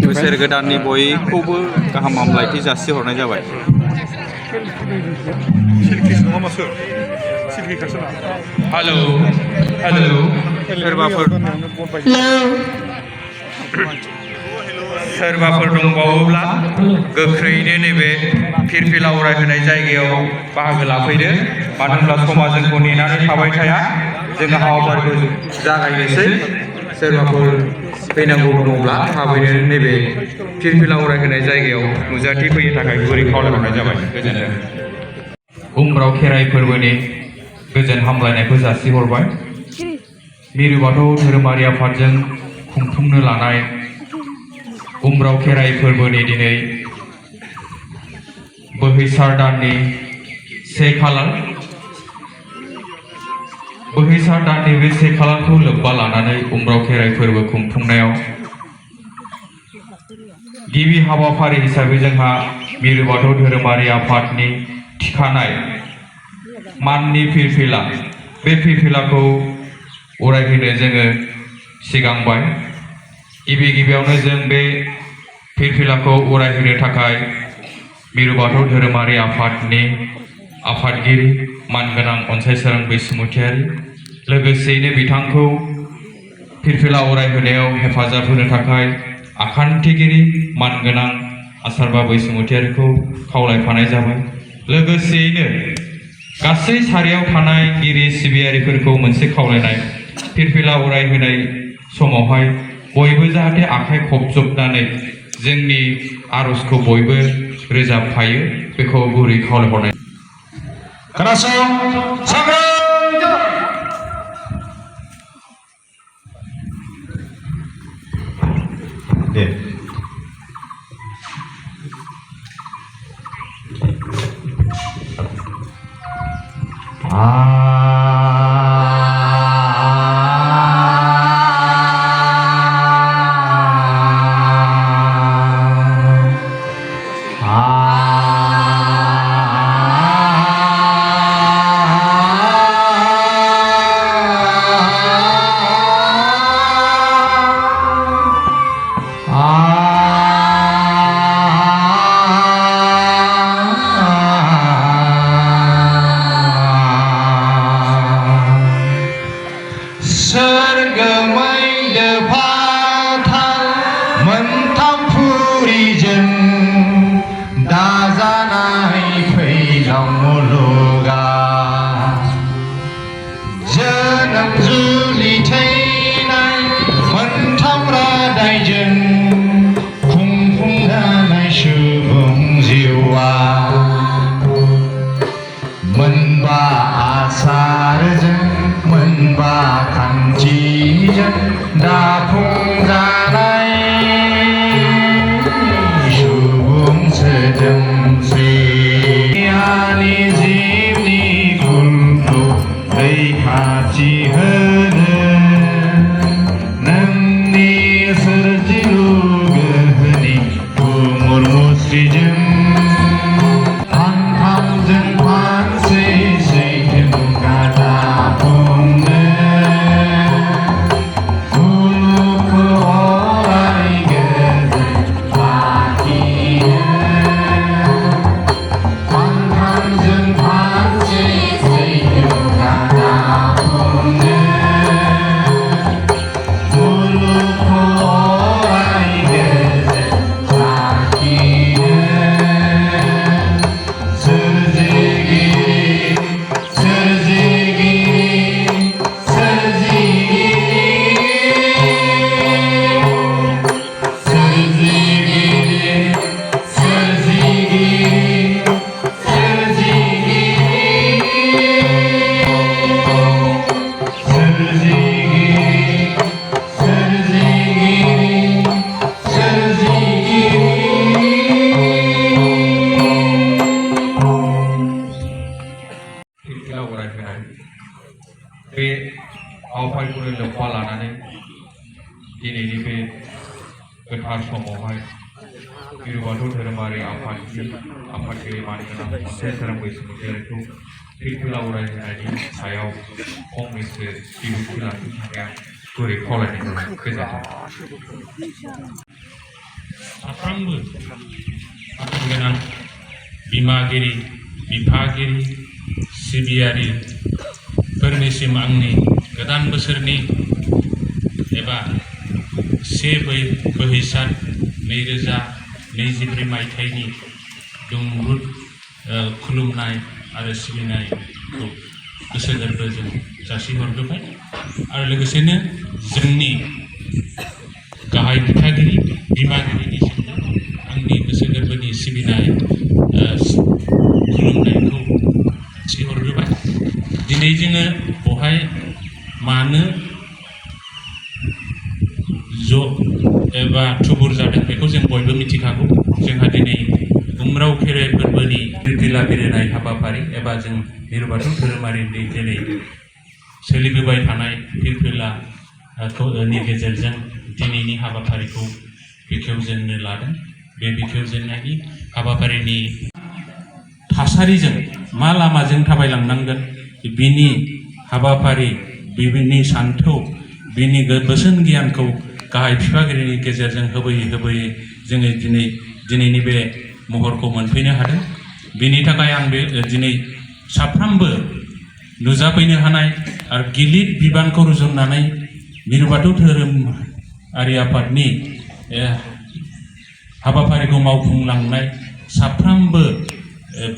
बोसोर गोदाननि बयखौबो गाहाम हामलायथि जासिहरनाय जाबाय। हेलौ हेलौ सोरबाफोर दंबावोब्ला गोख्रैयैनो नैबे फिरफिला उरायहोनाय जायगायाव बाहागो लाफैदो। मानो होनब्ला समा जोंखौ नेनानै थाबाय थाया, जोङो हाबाफारिखौ जागायनोसै। सोरबाफोर फैनांगौ दङब्ला थाबैनो नैबे फिरफिला उरायहोनाय जायगायाव नुजाथि फैनो थाखाय गुरै खावलायहरनाय जाबाय। गोजोन्थों। उम्राव खेराइ फोरबोनि गोजोन हामलायनायखौ जासिहरबाय। मिरु बाथौ धोरोमारि आफादजों खुंफुंनो लानाय उम्राव खेराइ फोरबोनि दिनै बोहैसार दाननि 1 खालार। बोहैसार दाननि बे 1 खालारखौ लोब्बा लानानै उम्राव खेराइ फोरबो खुंफुंनायाव गिबि हाबाफारि हिसाबै जोंहा मिरु बाथौ धोरोमारि आफादनि थिखानाय माननि फिरफिला, बे फिरफिलाखौ उरायहोनो जोङो सिगांबाय। गिबियावनो जों बे फिरफिलाखौ उरायहोनो थाखाय मिरु बाथौ धोरोमारि आफादनि आफादगिरि मानगोनां अनसायसोरां बैसुमुतियारि, लोगोसेयैनो बिथांखौ फिरफिला उरायहोनायाव हेफाजाब होनो थाखाय आखान्थिगिरि मानगोनां आसारबा बैसुमुतियारिखौ खावलायफानाय जाबाय। लोगोसेयैनो गासै सारियाव थानाय गिरि सिबियारिफोरखौ मोनसे खावलायनाय, फिरफिला उरायहोनाय समावहाय बयबो जाहाथे आखाइ खबजबनानै जोंनि आरजखौ बयबो रोजाबफायो, बेखौ गुरै खावलायहरनाय। खोनासं सांग्रां दे। मोनथाम फुरिजों दाजानाय फैलाव मुलुगा, जोनोम जुलि थैनाय मोनथाम रादायजों खुंफुंजानाय सुबुं जिउआ, मोनबा आसारजों मोनबा खान्थिजों दाफुंजानाय सुबुं सोदोमस्रि। जिबनि गुनखौ रैखाथि होनो नोंनि सोरजिलु गोहोनि गुमुर मुस्रिजों फानथामजों फानसे सैथो गादा बुंनो मुलुगखौ अराय गोजोन लाखिनो। फानथामजों फानसे सैथो गादा बुंनो मुलुगखौ अराय गोजोन लाखिनो। बे हाबाफारिखौ लोब्बा लानानै दिनैनि बे गोथार समावहाय मिरु बाथौ धोरोमारि आफादगिरि मानगोनां अनसायसोरां बैसुमुतियारिखौ फिरफिला उरायहोनायनि सायाव फंनैसो बिबुंथि लाखिनो थाखाय गुरै खावलायनाय जाबाय गोजोन्थों साफ्रोमबो आखु गोनां बिमागिरि बिफागिरि सिबियारिफोरनिसिम आंनि गोदान बोसोरनि एबा 1 बैसाग 2024 मायथाइनि दुंब्रुद खुलुमनाय आरो सिबिनायखौ गोसो गोरबोजों जासिहरग्रोबाय आरो लोगोसेनो जोंनि गाहाय बिफागिरि बिमागिरिनिसिमबो आंनि गोसो गोरबोनि सिबिनाय खुलुमनायखौ जासिहरग्रोबाय दिनै जोङो बहाय मानो ज' एबा थुबुर जादों बेखौ जों बयबो मिथिखागौ जोंहा दिनै उम्राव खेराइ फोरबोनि फिरफिला बिरहोनाय हाबाफारि एबा जों मिरु बाथौ धोरोमारिनि दिनै सोलिबोबाय थानाय फिरफिलानि गेजेरजों दिनैनि हाबाफारिखौ बेखेवजेननो लादों बे बेखेवजेननायनि हाबाफारिनि थासारिजों मा लामाजों थाबायलांनांगोन बिनि हाबाफारि बिनि सान्थौ बिनि बोसोन गियानखौ गाहाय बिफागिरिनि गेजेरजों होबोयै होबोयै जोङो दिनैनि बे महरखौ मोनफैनो हादों बिनि थाखाय आं बे दिनै साफ्रोमबो नुजाफैनो हानाय आरो गिलिर बिबानखौ रुजुननानै मिरु बाथौ धोरोमारि आफादनि हाबाफारिखौ मावफुंलांनाय साफ्रोमबो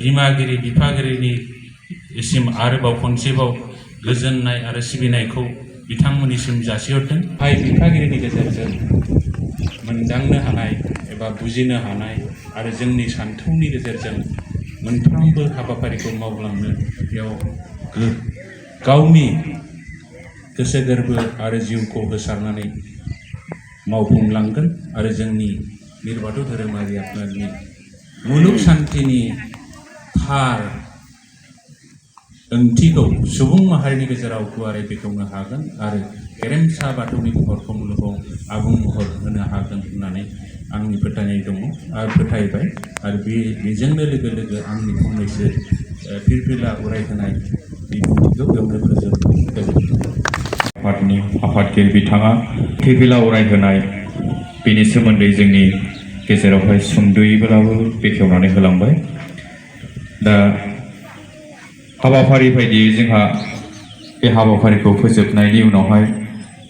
बिमागिरि बिफागिरिनिसिम आरोबाव खनसेबाव गोजोननाय आरो सिबिनायखौ बिथांमोननिसिम जासिहरदों गाहाय बिफागिरिनि गेजेरजों मोनदांनो हानाय एबा बुजिनो हानाय आरो जोंनि सान्थौनि गेजेरजों मोनफ्रोमबो हाबाफारिखौ मावलांनो बेयाव गावनि गोसो गोरबो आरो जिउखौ होसारनानै मावफुंलांगोन आरो जोंनि मिरु बाथौ धोरोमारि आफादनि मुलुग सान्थिनि थार ओंथिखौ सुबुं माहारिनि गेजेराव गुवारै बेखेवनो हागोन आरो गेरेमसा बाथौनि महरखौ मुलुगाव आबुं महर होनो हागोन होननानै आंनि फोथायनाय दङ आरो फोथायबाय आरो बेजोंनो लोगो लोगो आंनि फंनैसो फिरफिला उरायहोनाय बिबुंथिखौ बेयावनो फोजोबगोन आफादनि आफादगिरि बिथाङा फिरफिला उरायहोनाय बेनि सोमोन्दै जोंनि गेजेरावहाय सुंद'यैब्लाबो बेखेवनानै होलांबाय दा हाबाफारि बायदियै जोंहा बे हाबाफारिखौ फोजोबनायनि उनावहाय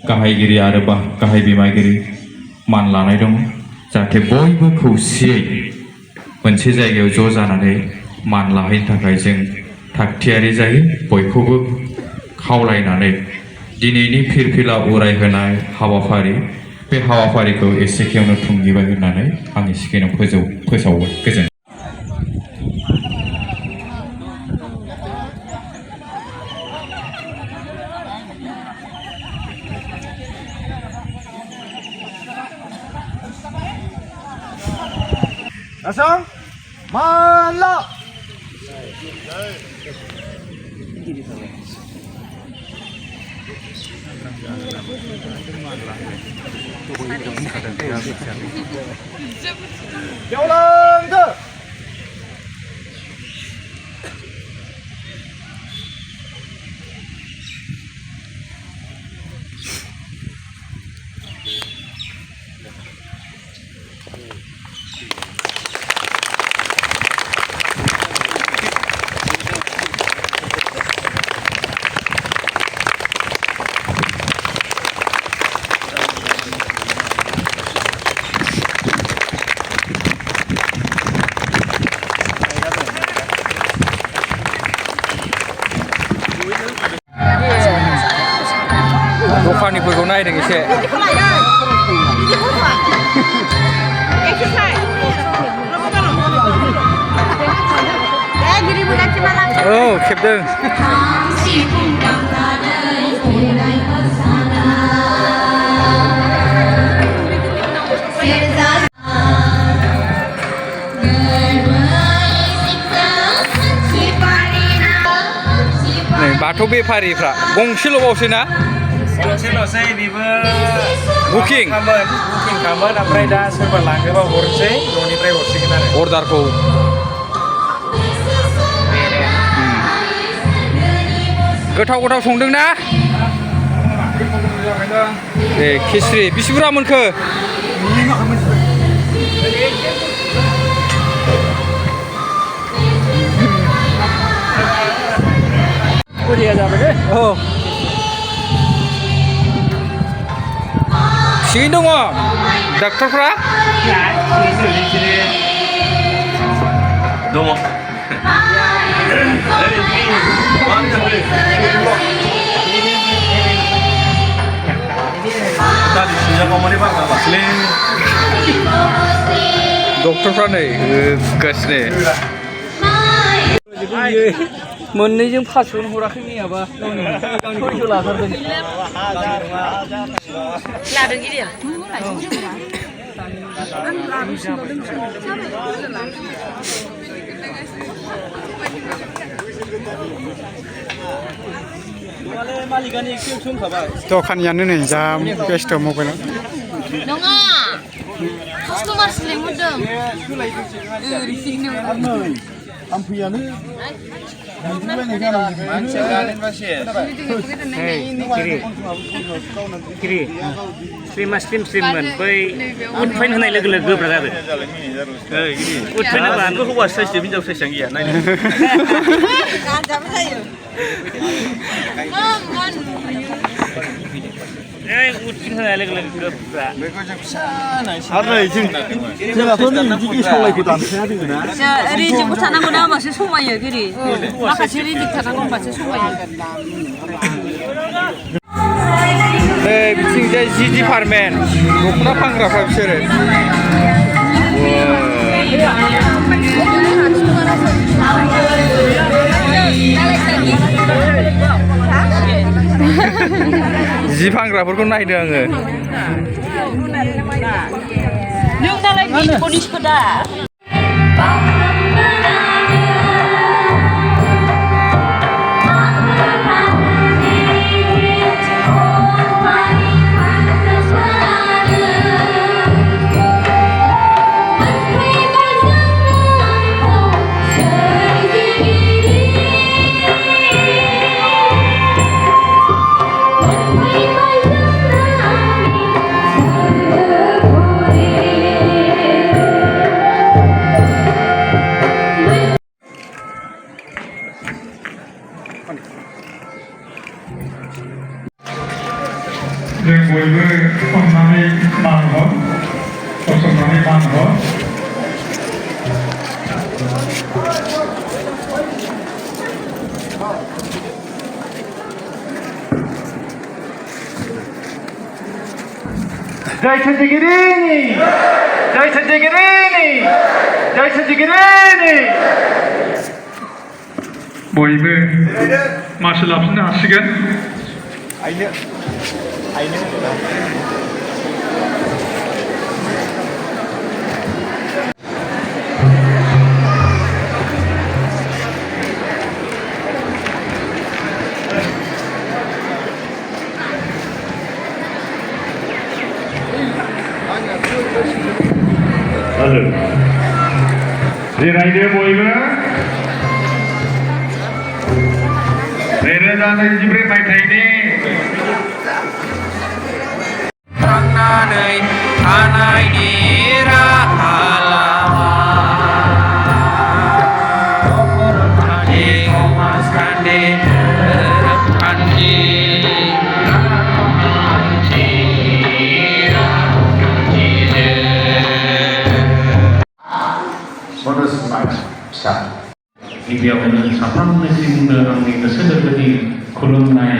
गाहायगिरि आरो गाहाय बिमागिरि मान लानाय दङ जाहाथे बयबो खौसेयै मोनसे जायगायाव ज' जानानै मान लाहैनो थाखाय जों थागथियारि जायो बयखौबो खावलायनानै दिनैनि फिरफिला उरायहोनाय हाबाफारि बे हाबाफारिखौ एसेखेवनो थुंगिबाय होननानै आंनि सिगाङाव फोसावबाय गोजोन Dasang Mala Yolanda दखानिफोरखौ नायदों एसे औ खेबदों नै बाथौ बेफारिफ्रा गंसेल'बावसै ना गंसेल'सै बेबो बुकिं खामोन ओमफ्राय दा सोरबा लाङोबा हरसै न'निफ्राय हरसिगोन आरो अर्डारखौ गोथाव संदों ना ए खिस्रि बिसि बुरजा मोनखो औ थिगैनो दङ डाक्टारफ्रा दङ डक्टरफ्रा नै होगासिनो मोननैजों पासखौनो हराखै मैयाबा सयस' लाथारदों लादों गिदिर दखानियानो नै जा बेस्थ' मबाइलाव नङा कास्टमारसो लेंहरदों स्लिमा स्लिममोन बै उदफाइन होनाय लोगो लोगो गोब्रा जाबाय उदफाइन होबानो हौवा साइसजों हिनजाव साइसजों गैया नायनो उदफाइन होनाय लोगो लोगो गोब्रा रेडिबो थानांगौ ना होमबासो समायो गिरि माखासे रेडि थानांगौ होमबासो समायो नै बिथिंजाय जि डिपार्टमेन्ट दख'ना फानग्राफ्रा बिसोरो जि फानग्राफोरखौ नायदों आङो नों दालाय बिजनेसखौ दा जों बयबो अननानै मान हर गसंनानै मान हर जय सन्दिगिरिनि जय सन्दिगिरिनि जय सन्दिगिरिनि बयबो मासि लाफिननो हासिगोन जिरायदो बयबो 2024 मायथाइनि थांनानै थानायनि राहा लामा समाजखान्थि धोरोमखान्थि गिबियावनो साफ्रोमनिसिमबो आंनि गोसो गोरबोनि खुलुमनाय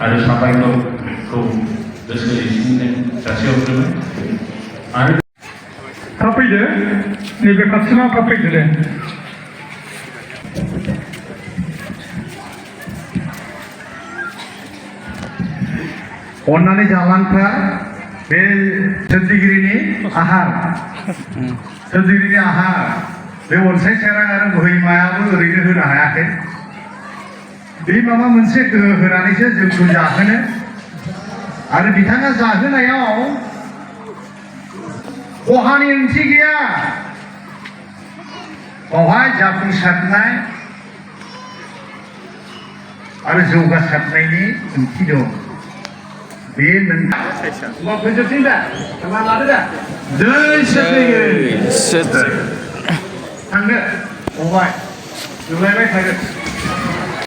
आरो साबायखरखौ गोसो इसिंजों जासिहरग्रोबाय आरो थाब फैदो नैबे खाथिनाव थाब फैदो दे अननानै जालांफ्रा बे सोरजिगिरिनि आहार बे अनसाय सेरां आरो बोहैमायाबो ओरैनो होनो हायाखै बे माबा मोनसे गोहो होनानैसो जोंखौ जाहोनो आरो बिथाङा जाहोनायाव खहानि ओंथि गैया बावहाय जाफुंसारनाय आरो जौगासारनायनि ओंथि दं बे नोंथां फैजोबसै दा मा लादो दा जै सोरजों थांदो फंबाय नुलायबाय थागोन